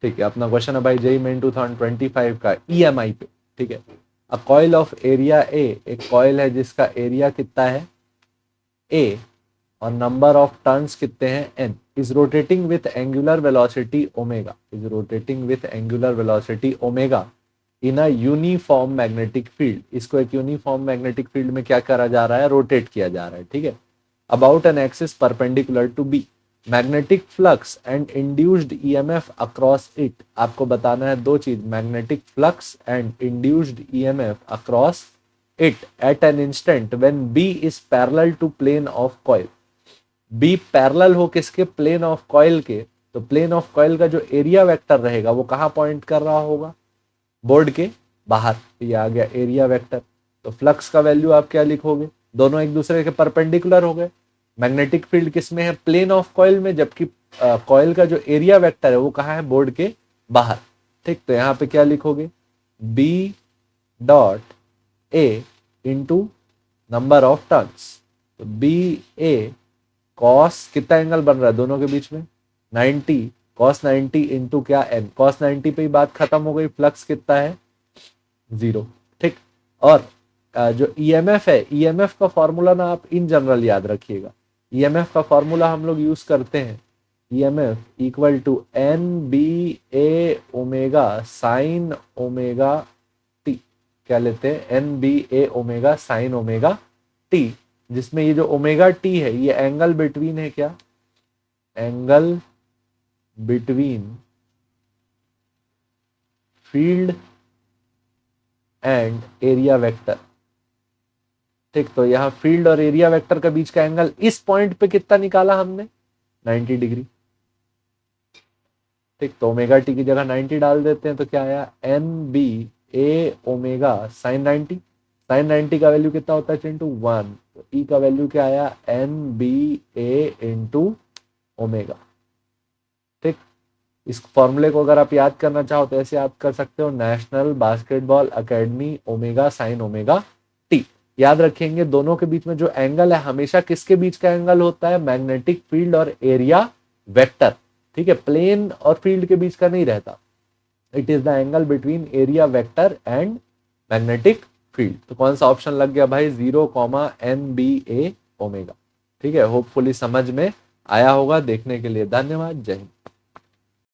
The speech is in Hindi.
ठीक है, अपना क्वेश्चन है भाई जेई मेन 2025 का ईएमआई पे। ठीक है, a coil of area A, एक कॉइल है जिसका एरिया कितना है ए और नंबर ऑफ टर्न्स कितने हैं N, is rotating with angular velocity omega, is rotating with angular velocity omega in a uniform magnetic field. इसको एक यूनिफॉर्म मैग्नेटिक फील्ड में क्या करा जा रहा है, रोटेट किया जा रहा है। ठीक है, about an axis perpendicular to B, magnetic flux and induced EMF across it. आपको बताना है दो चीज, magnetic flux and induced EMF across it at an instant when B is parallel to plane of coil. B parallel हो किसके, प्लेन ऑफ कॉइल के, तो प्लेन ऑफ कॉइल का जो एरिया वेक्टर रहेगा वो कहां पॉइंट कर रहा होगा, बोर्ड के बाहर। ये आ गया एरिया वेक्टर। तो फ्लक्स का वैल्यू आप क्या लिखोगे, दोनों एक दूसरे के परपेंडिकुलर हो गए। मैग्नेटिक फील्ड किस में है, प्लेन ऑफ कॉइल में, जबकि कॉइल का जो एरिया वेक्टर है वो कहाँ है, बोर्ड के बाहर। ठीक, तो यहाँ पे क्या लिखोगे, B dot A into number of turns. तो बी ए कॉस कितना एंगल बन रहा है दोनों के बीच में 90, कॉस 90 इंटू क्या एन, कॉस 90 पे ही बात खत्म हो गई, फ्लक्स कितना है 0। ठीक, और जो ईएमएफ है, ईएमएफ का फॉर्मूला ना आप इन जनरल याद रखिएगा। ईएमएफ का फॉर्मूला हम लोग यूज करते हैं, EMF equal to N B A omega sine omega T. क्या लेते हैं, N B A omega sine omega T, जिसमें ये जो ओमेगा टी है ये एंगल बिटवीन है, क्या angle between field and area vector. ठीक, तो यहां फील्ड और एरिया वेक्टर के बीच का एंगल इस पॉइंट पे कितना निकाला हमने, 90 डिग्री। ठीक, तो ओमेगा टी की जगह 90 डाल देते हैं तो क्या आया, N B A omega sign 90। Sign 90 का वैल्यू कितना होता है चिंटू 1, तो ई का वैल्यू क्या आया, एन बी ए इंटू ओमेगा। ठीक, इस फॉर्मूले को अगर आप याद करना चाहो तो ऐसे याद कर सकते हो, national basketball academy omega sine omega T. याद रखेंगे दोनों के बीच में जो एंगल है हमेशा किसके बीच का एंगल होता है, मैग्नेटिक फील्ड और एरिया वेक्टर। ठीक है, प्लेन और फील्ड के बीच का नहीं रहता, it is the angle between area vector and magnetic field. तो कौन सा ऑप्शन लग गया भाई, 0,NBA ओमेगा। ठीक है, होपफुली समझ में आया होगा। देखने के लिए धन्यवाद, जय हिंद।